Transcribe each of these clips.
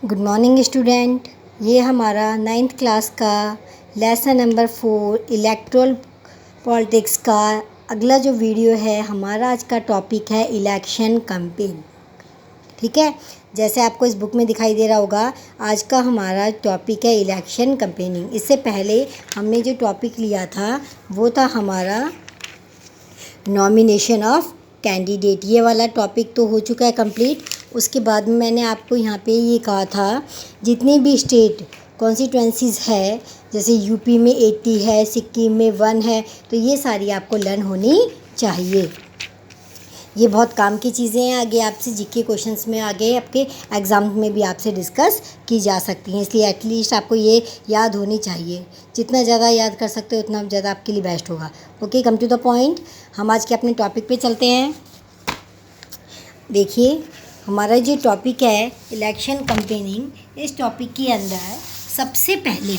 Good morning student. ये हमारा 9th class का लेसन नंबर 4 इलेक्टोरल पॉलिटिक्स का अगला जो वीडियो है। हमारा आज का टॉपिक है इलेक्शन कैंपेन। ठीक है, जैसे आपको इस बुक में दिखाई दे रहा होगा, आज का हमारा टॉपिक है इलेक्शन कैंपेनिंग। इससे पहले हमने जो टॉपिक लिया था वो था हमारा नॉमिनेशन ऑफ कैंडिडेट। ये वाला टॉपिक तो हो चुका है कंप्लीट। उसके बाद में मैंने आपको यहाँ पे ये कहा था जितनी भी स्टेट कॉन्स्टिट्यूएंसीज़ है, जैसे यूपी में 80 है, सिक्किम में 1 है, तो ये सारी आपको लर्न होनी चाहिए। ये बहुत काम की चीज़ें हैं, आगे आपसे जीके क्वेश्चंस में आगे आपके एग्ज़ाम में भी आपसे डिस्कस की जा सकती हैं, इसलिए एटलीस्ट आपको ये याद होनी चाहिए। जितना ज़्यादा याद कर सकते हो उतना ज़्यादा आपके लिए बेस्ट होगा। Okay, come to the point. हम आज के अपने टॉपिक पे चलते हैं। देखिए, हमारा जो टॉपिक है इलेक्शन कैंपेनिंग, इस टॉपिक के अंदर सबसे पहले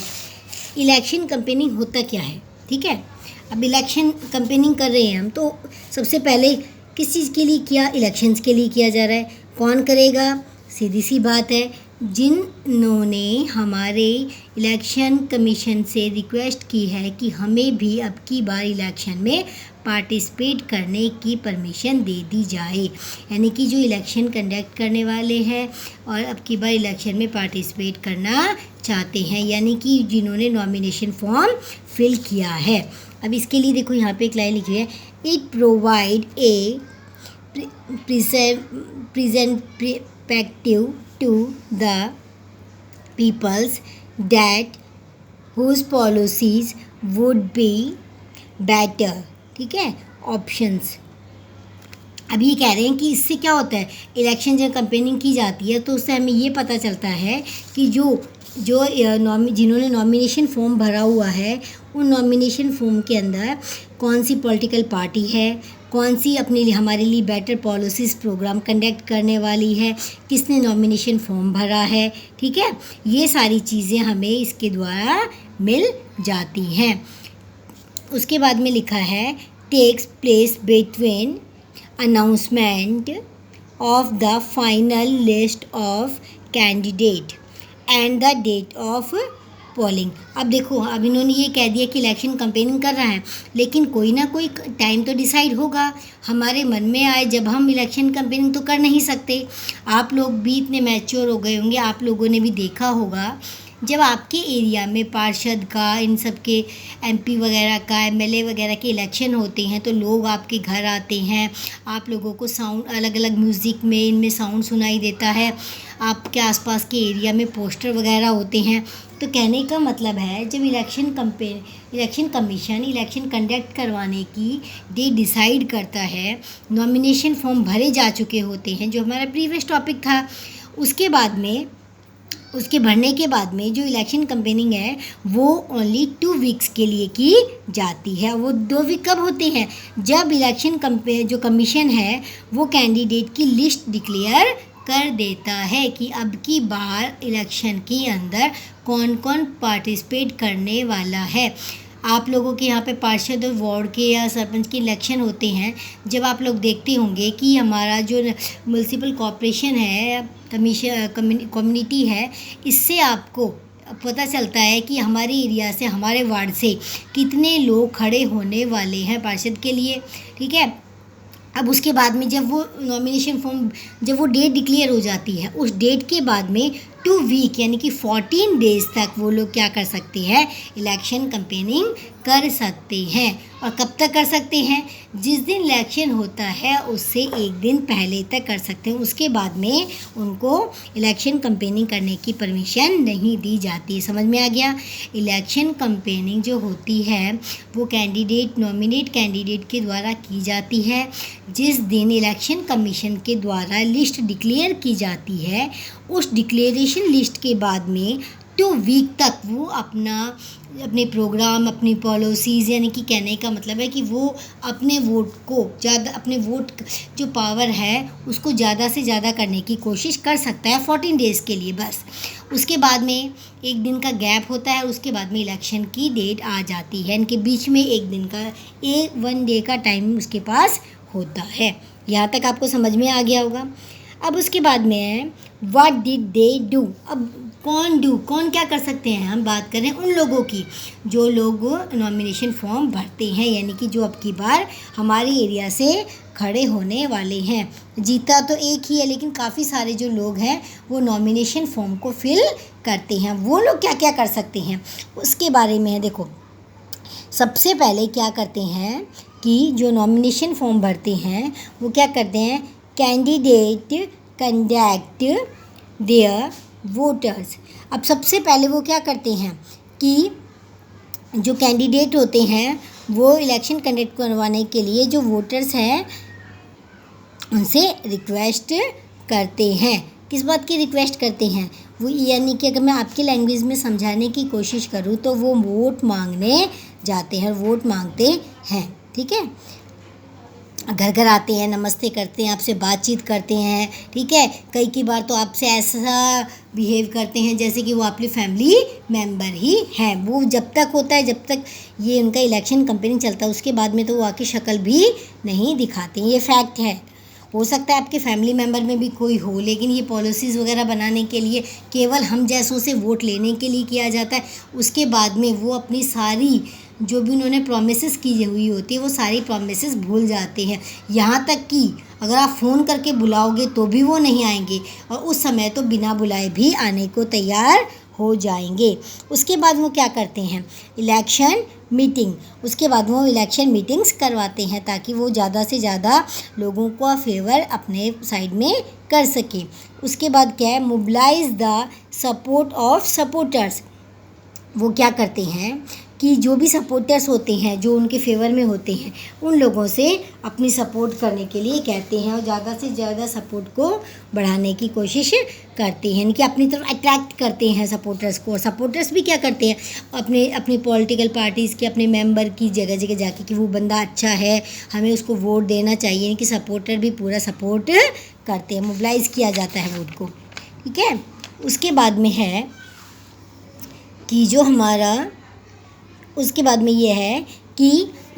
इलेक्शन कैंपेनिंग होता क्या है। ठीक है, अब इलेक्शन कैंपेनिंग कर रहे हैं हम, तो सबसे पहले किस चीज़ के लिए किया, इलेक्शंस के लिए किया जा रहा है। कौन करेगा, सीधी सी बात है, जिन्होंने हमारे इलेक्शन कमीशन से रिक्वेस्ट की है कि हमें भी अब की बार इलेक्शन में पार्टिसिपेट करने की परमिशन दे दी जाए। यानी कि जो इलेक्शन कंडक्ट करने वाले हैं और अब की बार इलेक्शन में पार्टिसिपेट करना चाहते हैं, यानी कि जिन्होंने नॉमिनेशन फॉर्म फिल किया है। अब इसके लिए देखो यहाँ पे एक लाइन लिखी है, it provide a presentative to the peoples that whose policies would be better. ठीक है, ऑप्शंस। अब ये कह रहे हैं कि इससे क्या होता है, इलेक्शन जब कैंपेनिंग की जाती है तो उससे हमें ये पता चलता है कि जिन्होंने नॉमिनेशन फॉर्म भरा हुआ है, उन नॉमिनेशन फॉर्म के अंदर कौन सी पॉलिटिकल पार्टी है, कौन सी अपने लिए हमारे लिए बेटर पॉलिसीज़ प्रोग्राम कंडक्ट करने वाली है, किसने नॉमिनेशन फॉर्म भरा है। ठीक है, ये सारी चीज़ें हमें इसके द्वारा मिल जाती हैं। उसके बाद में लिखा है, takes place between announcement of the final list of candidate and the date of polling. अब देखो, अब इन्होंने ये कह दिया कि इलेक्शन कैंपेनिंग कर रहा है, लेकिन कोई ना कोई टाइम तो डिसाइड होगा हमारे मन में आए जब हम इलेक्शन कैंपेनिंग तो कर नहीं सकते। आप लोग भी इतने मैच्योर हो गए होंगे, आप लोगों ने भी देखा होगा जब आपके एरिया में पार्षद का, इन सब के एमपी वगैरह का, एमएलए वगैरह के इलेक्शन होते हैं, तो लोग आपके घर आते हैं, आप लोगों को साउंड अलग अलग म्यूज़िक में इनमें साउंड सुनाई देता है, आपके आसपास के एरिया में पोस्टर वगैरह होते हैं। तो कहने का मतलब है, जब इलेक्शन कमीशन इलेक्शन कंडक्ट करवाने की डेट डिसाइड करता है, नॉमिनेशन फॉर्म भरे जा चुके होते हैं, जो हमारा प्रीवियस टॉपिक था, उसके भरने के बाद में जो इलेक्शन कैंपेनिंग है वो ओनली 2 वीक्स के लिए की जाती है। वो 2 वीक कब होते हैं, जब इलेक्शन जो कमीशन है वो कैंडिडेट की लिस्ट डिक्लेयर कर देता है कि अब की बार इलेक्शन के अंदर कौन कौन पार्टिसिपेट करने वाला है। आप लोगों के यहाँ पे पार्षद और वार्ड के या सरपंच के इलेक्शन होते हैं, जब आप लोग देखते होंगे कि हमारा जो म्युनिसिपल कॉर्पोरेशन है, कम्युनिटी है, इससे आपको पता चलता है कि हमारे एरिया से, हमारे वार्ड से कितने लोग खड़े होने वाले हैं पार्षद के लिए। ठीक है, अब उसके बाद में जब वो नॉमिनेशन फॉर्म, जब वो डेट डिक्लेयर हो जाती है, उस डेट के बाद में 2 वीक यानी कि 14 डेज़ तक वो लोग क्या कर सकते हैं, इलेक्शन कैंपेनिंग कर सकते हैं। और कब तक कर सकते हैं, जिस दिन इलेक्शन होता है उससे एक दिन पहले तक कर सकते हैं। उसके बाद में उनको इलेक्शन कैंपेनिंग करने की परमिशन नहीं दी जाती। समझ में आ गया। इलेक्शन कैंपेनिंग जो होती है वो नॉमिनेट कैंडिडेट के द्वारा की जाती है। जिस दिन इलेक्शन कमीशन के द्वारा लिस्ट डिक्लेयर की जाती है, उस डिक्लेरेशन लिस्ट के बाद में 2 वीक तक वो अपने प्रोग्राम, अपनी पॉलिसीज़, यानी कि कहने का मतलब है कि वो अपने वोट जो पावर है उसको ज़्यादा से ज़्यादा करने की कोशिश कर सकता है 14 डेज़ के लिए बस। उसके बाद में एक दिन का गैप होता है, उसके बाद में इलेक्शन की डेट आ जाती है। इनके बीच में एक दिन का 1 डे का टाइम उसके पास होता है। यहाँ तक आपको समझ में आ गया होगा। अब उसके बाद में है व्हाट डिड दे डू। अब कौन क्या कर सकते हैं, हम बात करें उन लोगों की जो लोग नॉमिनेशन फॉर्म भरते हैं, यानी कि जो अब की बार हमारे एरिया से खड़े होने वाले हैं। जीता तो एक ही है, लेकिन काफ़ी सारे जो लोग हैं वो नॉमिनेशन फॉर्म को फिल करते हैं। वो लोग क्या क्या कर सकते हैं उसके बारे में है। देखो, सबसे पहले क्या करते हैं कि जो नॉमिनेशन फॉर्म भरते हैं वो क्या करते हैं, कैंडिडेट कंडक्ट देयर वोटर्स। अब सबसे पहले वो क्या करते हैं कि जो कैंडिडेट होते हैं वो इलेक्शन कंडक्ट करवाने के लिए जो वोटर्स हैं उनसे रिक्वेस्ट करते हैं। किस बात की रिक्वेस्ट करते हैं, वो यानी कि अगर मैं आपकी लैंग्वेज में समझाने की कोशिश करूँ तो वो वोट मांगने जाते हैं, वोट मांगते हैं। ठीक है, घर घर आते हैं, नमस्ते करते हैं, आपसे बातचीत करते हैं। ठीक है, कई बार तो आपसे ऐसा बिहेव करते हैं जैसे कि वो आपकी फैमिली मेम्बर ही हैं। वो जब तक होता है, जब तक ये उनका इलेक्शन कैंपेनिंग चलता है, उसके बाद में तो वो आके शक्ल भी नहीं दिखाते। ये फैक्ट है। हो सकता है आपके फैमिली मेम्बर में भी कोई हो, लेकिन ये पॉलिसीज़ वगैरह बनाने के लिए केवल हम जैसों से वोट लेने के लिए किया जाता है। उसके बाद में वो अपनी सारी जो भी उन्होंने प्रोमिसेस की हुई होती है वो सारी प्रोमिसेस भूल जाते हैं। यहाँ तक कि अगर आप फ़ोन करके बुलाओगे तो भी वो नहीं आएंगे, और उस समय तो बिना बुलाए भी आने को तैयार हो जाएंगे। उसके बाद वो क्या करते हैं, इलेक्शन मीटिंग। उसके बाद वो इलेक्शन मीटिंग्स करवाते हैं ताकि वो ज़्यादा से ज़्यादा लोगों का फेवर अपने साइड में कर सके। उसके बाद क्या है, mobilise the support of supporters. वो क्या करते हैं कि जो भी सपोर्टर्स होते हैं जो उनके फेवर में होते हैं उन लोगों से अपनी सपोर्ट करने के लिए कहते हैं, और ज़्यादा से ज़्यादा सपोर्ट को बढ़ाने की कोशिश करते हैं, यानी कि अपनी तरफ अट्रैक्ट करते हैं सपोर्टर्स को। और सपोर्टर्स भी क्या करते हैं, अपनी पॉलिटिकल पार्टीज़ के अपने मेंबर की जगह जगह जाके कि वो बंदा अच्छा है, हमें उसको वोट देना चाहिए, यानी कि सपोर्टर भी पूरा सपोर्ट करते हैं, मोबिलाइज़ किया जाता है वोट को। ठीक है, उसके बाद में है कि जो हमारा उसके बाद में ये है कि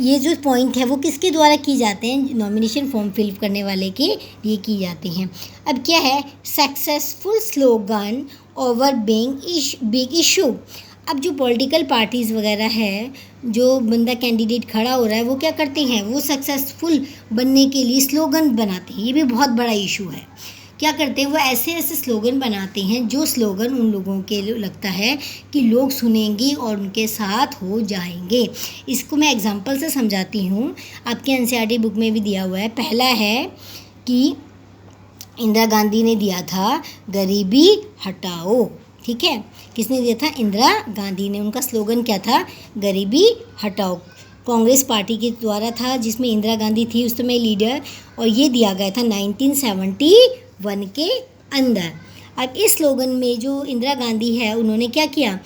ये जो पॉइंट है वो किसके द्वारा की जाते हैं, नॉमिनेशन फॉर्म फिल करने वाले के लिए की जाते हैं। अब क्या है, successful slogan over big issue. अब जो पॉलिटिकल पार्टीज़ वगैरह है, जो बंदा कैंडिडेट खड़ा हो रहा है, वो क्या करते हैं, वो सक्सेसफुल बनने के लिए स्लोगन बनाते हैं। ये भी बहुत बड़ा इशू है। क्या करते हैं, वो ऐसे ऐसे स्लोगन बनाते हैं जो स्लोगन उन लोगों के लिए लगता है कि लोग सुनेंगे और उनके साथ हो जाएंगे। इसको मैं एग्जांपल से समझाती हूँ, आपके एनसीईआरटी बुक में भी दिया हुआ है। पहला है कि इंदिरा गांधी ने दिया था गरीबी हटाओ। ठीक है, किसने दिया था, इंदिरा गांधी ने। उनका स्लोगन क्या था, गरीबी हटाओ। कांग्रेस पार्टी के द्वारा था जिसमें इंदिरा गांधी थी उस समय लीडर, और ये दिया गया था 1971 के अंदर। अब इस स्लोगन में जो इंदिरा गांधी है उन्होंने क्या किया,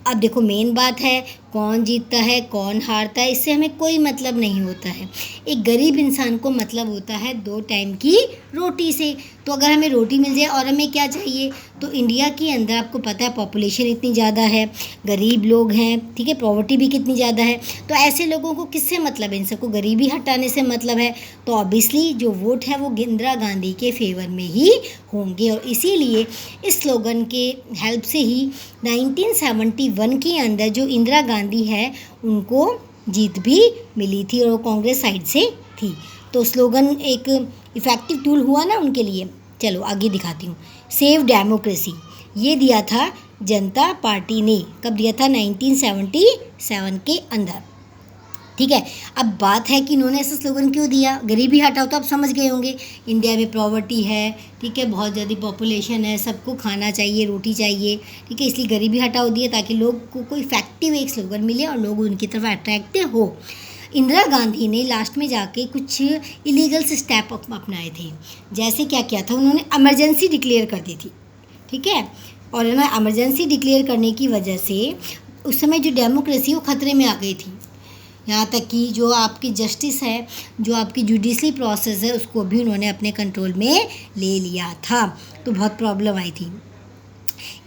अब देखो मेन बात है कौन जीतता है कौन हारता है इससे हमें कोई मतलब नहीं होता है। एक गरीब इंसान को मतलब होता है 2 टाइम की रोटी से। तो अगर हमें रोटी मिल जाए और हमें क्या चाहिए, तो इंडिया के अंदर आपको पता है पॉपुलेशन इतनी ज़्यादा है, गरीब लोग हैं, ठीक है, पॉवर्टी भी कितनी ज़्यादा है। तो ऐसे लोगों को किससे मतलब है, इन सबको गरीबी हटाने से मतलब है। तो ऑब्वियसली जो वोट है वो इंदिरा गांधी के फेवर में ही होंगे, और इसीलिए इस स्लोगन के हेल्प से ही 1971 के अंदर जो इंदिरा गांधी है उनको जीत भी मिली थी, और वो कांग्रेस साइड से थी। तो स्लोगन एक इफ़ेक्टिव टूल हुआ ना उनके लिए। चलो आगे दिखाती हूँ। सेव डेमोक्रेसी, ये दिया था जनता पार्टी ने। कब दिया था, 1977 के अंदर। ठीक है, अब बात है कि इन्होंने ऐसा स्लोगन क्यों दिया, गरीबी हटाओ, तो आप समझ गए होंगे इंडिया में पॉवर्टी है, ठीक है, बहुत ज़्यादा पॉपुलेशन है, सबको खाना चाहिए, रोटी चाहिए, ठीक है, इसलिए गरीबी हटाओ दिया ताकि लोग को कोई इफेक्टिव एक स्लोगन मिले और लोग उनकी तरफ अट्रैक्ट हो। इंदिरा गांधी ने लास्ट में जाके कुछ इलीगल स्टेप अपनाए थे। जैसे क्या किया था, उन्होंने इमरजेंसी डिक्लेयर कर दी थी। ठीक है, और है ना, इमरजेंसी डिक्लेयर करने की वजह से उस समय जो डेमोक्रेसी वो खतरे में आ गई थी। यहाँ तक कि जो आपकी जस्टिस है, जो आपकी जुडिशरी प्रोसेस है, उसको भी उन्होंने अपने कंट्रोल में ले लिया था। तो बहुत प्रॉब्लम आई थी।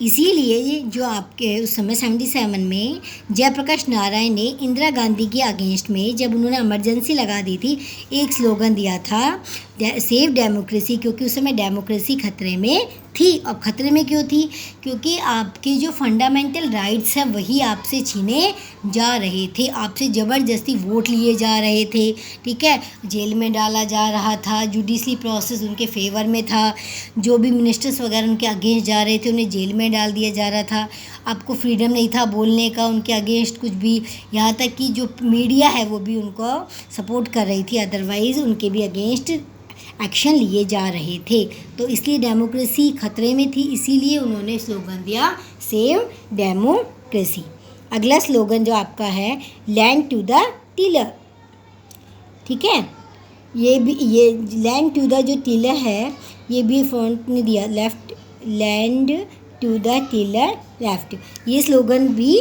इसीलिए ये जो आपके उस समय 77 में जयप्रकाश नारायण ने इंदिरा गांधी के अगेंस्ट में जब उन्होंने इमरजेंसी लगा दी थी, एक स्लोगन दिया था, सेव डेमोक्रेसी, क्योंकि उस समय डेमोक्रेसी खतरे में थी। अब खतरे में क्यों थी? क्योंकि आपके जो फंडामेंटल राइट्स हैं वही आपसे छीने जा रहे थे, आपसे ज़बरदस्ती वोट लिए जा रहे थे, ठीक है, जेल में डाला जा रहा था, जुडिशरी प्रोसेस उनके फेवर में था, जो भी मिनिस्टर्स वगैरह उनके अगेंस्ट जा रहे थे उन्हें जेल में डाल दिया जा रहा था, आपको फ्रीडम नहीं था बोलने का उनके अगेंस्ट कुछ भी, यहाँ तक कि जो मीडिया है वो भी उनको सपोर्ट कर रही थी, अदरवाइज़ उनके भी अगेंस्ट एक्शन लिए जा रहे थे। तो इसलिए डेमोक्रेसी खतरे में थी, इसीलिए उन्होंने स्लोगन दिया सेव डेमोक्रेसी। अगला स्लोगन जो आपका है लैंड टू द टिलर, ठीक है, ये भी ये लैंड टू द जो टिलर है ये भी फ्रंट ने दिया, left land to the tiller left. ये स्लोगन भी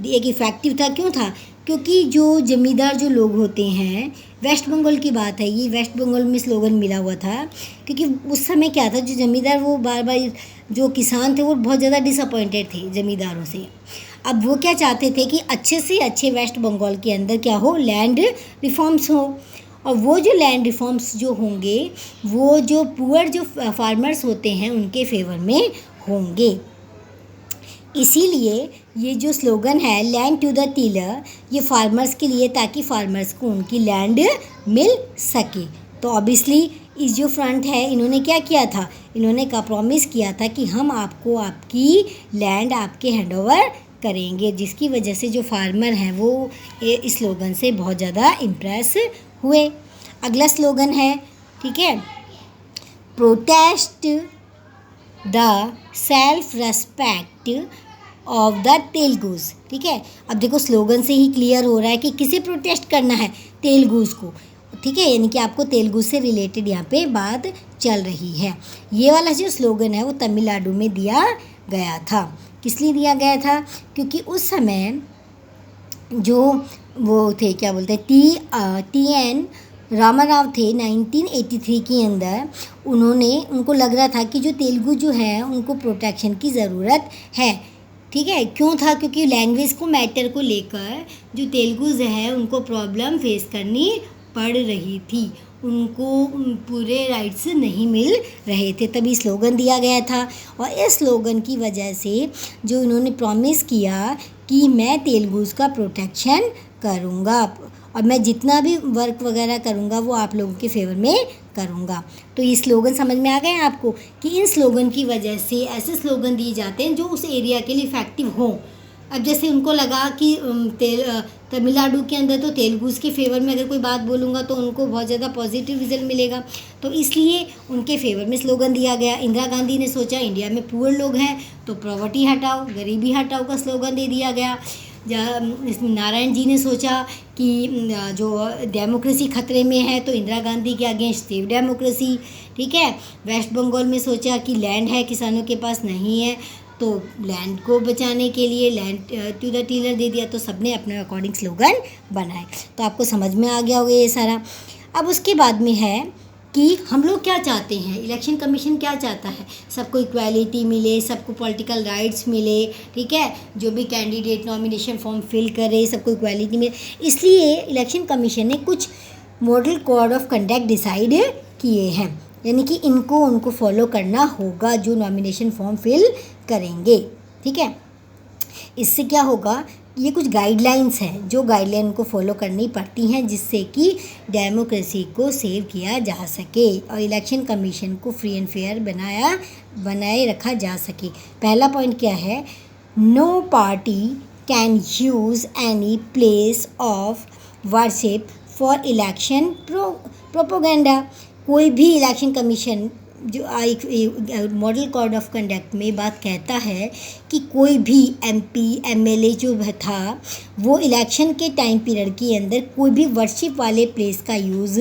एक इफ़ेक्टिव था। क्यों था? क्योंकि जो जमींदार जो लोग होते हैं, वेस्ट बंगाल की बात है, ये वेस्ट बंगाल में स्लोगन मिला हुआ था, क्योंकि उस समय क्या था, जो जमींदार वो बार बार जो किसान थे वो बहुत ज़्यादा डिसअपॉइंटेड थे जमींदारों से। अब वो क्या चाहते थे कि अच्छे से अच्छे वेस्ट बंगाल के अंदर क्या हो, लैंड रिफॉर्म्स हो, और वो जो लैंड रिफॉर्म्स जो होंगे वो जो पुअर जो फार्मर्स होते हैं उनके फेवर में होंगे। इसीलिए ये जो स्लोगन है लैंड टू द टिलर, ये फार्मर्स के लिए, ताकि फार्मर्स को उनकी लैंड मिल सके। तो ऑब्वियसली इस जो फ्रंट है इन्होंने क्या किया था, इन्होंने का प्रॉमिस किया था कि हम आपको आपकी लैंड आपके हैंडओवर करेंगे, जिसकी वजह से जो फार्मर हैं वो इस स्लोगन से बहुत ज़्यादा इम्प्रेस हुए। अगला स्लोगन है, ठीक है, protest the self respect of the Telugus, ठीक है। अब देखो स्लोगन से ही क्लियर हो रहा है कि किसे प्रोटेस्ट करना है, तेलुगुज को, ठीक है, यानी कि आपको तेलुगु से रिलेटेड यहाँ पे बात चल रही है। ये वाला जो स्लोगन है वो तमिलनाडु में दिया गया था। किस लिए दिया गया था? क्योंकि उस समय जो वो थे, क्या बोलते हैं, टी.एन. रामाराव थे 1983 के अंदर, उनको लग रहा था कि जो तेलुगु जो है उनको प्रोटेक्शन की ज़रूरत है, ठीक है। क्यों था? क्योंकि लैंग्वेज को मैटर को लेकर जो तेलुगुज है उनको प्रॉब्लम फेस करनी पड़ रही थी, उनको पूरे राइट्स नहीं मिल रहे थे, तभी स्लोगन दिया गया था। और इस स्लोगन की वजह से जो इन्होंने प्रॉमिस किया कि मैं तेलुगुज का प्रोटेक्शन करूँगा और मैं जितना भी वर्क वगैरह करूँगा वो आप लोगों के फेवर में करूँगा। तो ये स्लोगन समझ में आ गए आपको कि इन स्लोगन की वजह से ऐसे स्लोगन दिए जाते हैं जो उस एरिया के लिए इफ़ेक्टिव हों। अब जैसे उनको लगा कि तमिलनाडु के अंदर तो तेलुगुज के फेवर में अगर कोई बात बोलूँगा तो उनको बहुत ज़्यादा पॉजिटिव रिजल्ट मिलेगा, तो इसलिए उनके फेवर में स्लोगन दिया गया। इंदिरा गांधी ने सोचा इंडिया में पुअर लोग हैं तो पॉवर्टी हटाओ, गरीबी हटाओ का स्लोगन दे दिया गया। नारायण जी ने सोचा कि जो डेमोक्रेसी खतरे में है तो इंदिरा गांधी के अगेंस्ट सेव डेमोक्रेसी, ठीक है। वेस्ट बंगाल में सोचा कि लैंड है किसानों के पास नहीं है तो लैंड को बचाने के लिए लैंड टू द टिलर दे दिया, तो सबने अपने अकॉर्डिंग स्लोगन बनाए। तो आपको समझ में आ गया होगा ये सारा। अब उसके बाद में है कि हम लोग क्या चाहते हैं, इलेक्शन कमीशन क्या चाहता है, सबको इक्वालिटी मिले, सबको पॉलिटिकल राइट्स मिले, ठीक है, जो भी कैंडिडेट नॉमिनेशन फॉर्म फिल करे सबको इक्वालिटी मिले। इसलिए इलेक्शन कमीशन ने कुछ model code of conduct decide किए हैं, यानी कि उनको फॉलो करना होगा जो नॉमिनेशन फॉर्म फिल करेंगे, ठीक है। इससे क्या होगा, ये कुछ गाइडलाइंस हैं जो गाइडलाइन को फॉलो करनी पड़ती हैं जिससे कि डेमोक्रेसी को सेव किया जा सके और इलेक्शन कमीशन को फ्री एंड फेयर बनाए रखा जा सके। पहला पॉइंट क्या है, no party can use any place of worship for election propaganda. कोई भी इलेक्शन कमीशन जो एक मॉडल कोड ऑफ कंडक्ट में बात कहता है कि कोई भी एमपी एमएलए जो था वो इलेक्शन के टाइम पीरियड के अंदर कोई भी वर्शिप वाले प्लेस का यूज़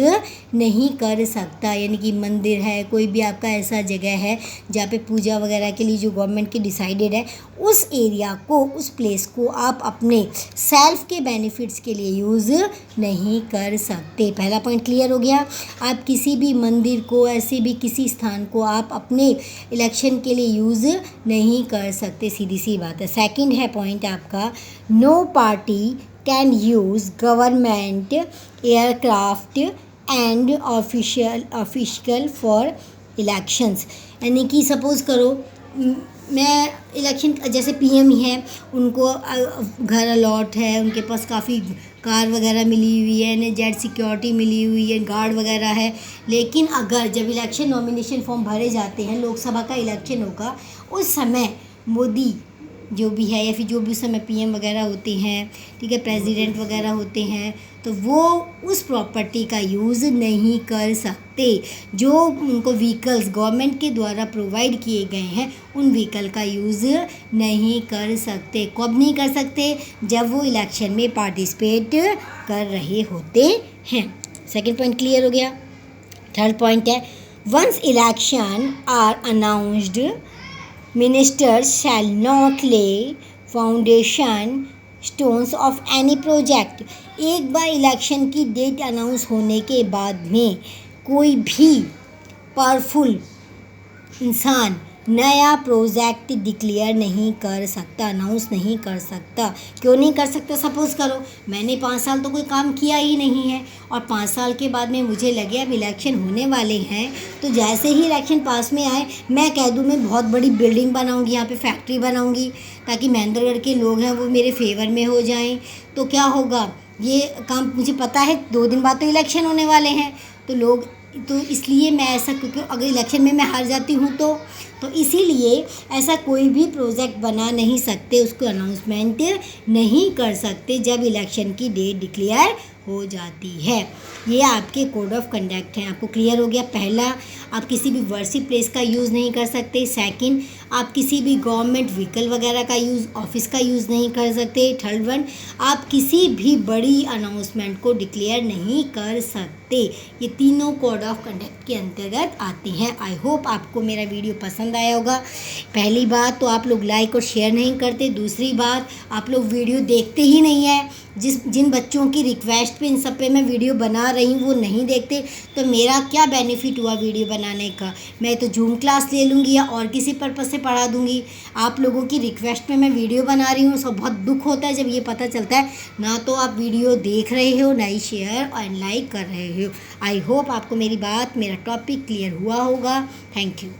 नहीं कर सकता, यानी कि मंदिर है, कोई भी आपका ऐसा जगह है जहाँ पे पूजा वगैरह के लिए जो गवर्नमेंट की डिसाइडेड है उस एरिया को, उस प्लेस को आप अपने सेल्फ के बेनिफिट्स के लिए यूज़ नहीं कर सकते। पहला पॉइंट क्लियर हो गया। आप किसी भी मंदिर को, ऐसे भी किसी स्थान को आप अपने इलेक्शन के लिए यूज़ नहीं कर सकते, सीधी सी बात है। सेकंड है पॉइंट आपका, no party can use government aircraft and official for elections. यानी कि सपोज़ करो मैं इलेक्शन जैसे पीएम ही हैं, उनको घर अलॉट है, उनके पास काफ़ी कार वगैरह मिली हुई है, इन्हें जेड सिक्योरिटी मिली हुई है, गार्ड वगैरह है। लेकिन अगर जब इलेक्शन नॉमिनेशन फॉर्म भरे जाते हैं, लोकसभा का इलेक्शन होगा, उस समय मोदी जो भी है या फिर जो भी उस समय पीएम वगैरह होते हैं, ठीक है, प्रेसिडेंट वगैरह होते हैं, तो वो उस प्रॉपर्टी का यूज़ नहीं कर सकते। जो उनको व्हीकल्स गवर्नमेंट के द्वारा प्रोवाइड किए गए हैं, उन व्हीकल का यूज़ नहीं कर सकते। कब नहीं कर सकते? जब वो इलेक्शन में पार्टिसिपेट कर रहे होते हैं। सेकंड पॉइंट क्लियर हो गया। थर्ड पॉइंट है, once election are announced ministers shall not lay foundation stones of any project। एक बार इलेक्शन की डेट अनाउंस होने के बाद में कोई भी पावरफुल इंसान नया प्रोजेक्ट डिक्लेयर नहीं कर सकता, अनाउंस नहीं कर सकता। क्यों नहीं कर सकता? सपोज़ करो मैंने 5 साल तो कोई काम किया ही नहीं है और 5 साल के बाद में मुझे लगे अब इलेक्शन होने वाले हैं, तो जैसे ही इलेक्शन पास में आए मैं कह दूँ मैं बहुत बड़ी बिल्डिंग बनाऊंगी, यहाँ पे फैक्ट्री बनाऊंगी ताकि महेंद्रगढ़ के लोग हैं वो मेरे फेवर में हो जाएं। तो क्या होगा, ये काम मुझे पता है 2 दिन बाद तो इलेक्शन होने वाले हैं, तो लोग तो इसलिए मैं ऐसा, क्योंकि अगर इलेक्शन में मैं हार जाती हूँ तो इसीलिए ऐसा कोई भी प्रोजेक्ट बना नहीं सकते, उसको अनाउंसमेंट नहीं कर सकते जब इलेक्शन की डेट डिक्लेयर हो जाती है। ये आपके कोड ऑफ कंडक्ट हैं। आपको क्लियर हो गया? पहला, आप किसी भी वर्शिप प्लेस का यूज़ नहीं कर सकते। सेकंड, आप किसी भी गवर्नमेंट व्हीकल वगैरह का यूज़, ऑफिस का यूज़ नहीं कर सकते। थर्ड वन, आप किसी भी बड़ी अनाउंसमेंट को डिक्लेयर नहीं कर सकते। ये तीनों कोड ऑफ कंडक्ट के अंतर्गत आते हैं। आई होप आपको मेरा वीडियो पसंद आया होगा। पहली बात तो आप लोग लाइक और शेयर नहीं करते। दूसरी बात, आप लोग वीडियो देखते ही नहीं है। जिन बच्चों की रिक्वेस्ट पे इन सब पे मैं वीडियो बना रही हूँ वो नहीं देखते, तो मेरा क्या बेनिफिट हुआ वीडियो बनाने का? मैं तो जूम क्लास ले लूँगी या और किसी पर्पज़ से पढ़ा दूँगी। आप लोगों की रिक्वेस्ट पे मैं वीडियो बना रही हूँ, सब बहुत दुख होता है जब ये पता चलता है ना तो आप वीडियो देख रहे हो, ना ही शेयर और लाइक कर रहे हो। आई होप आपको मेरी बात, मेरा टॉपिक क्लियर हुआ होगा। Thank you.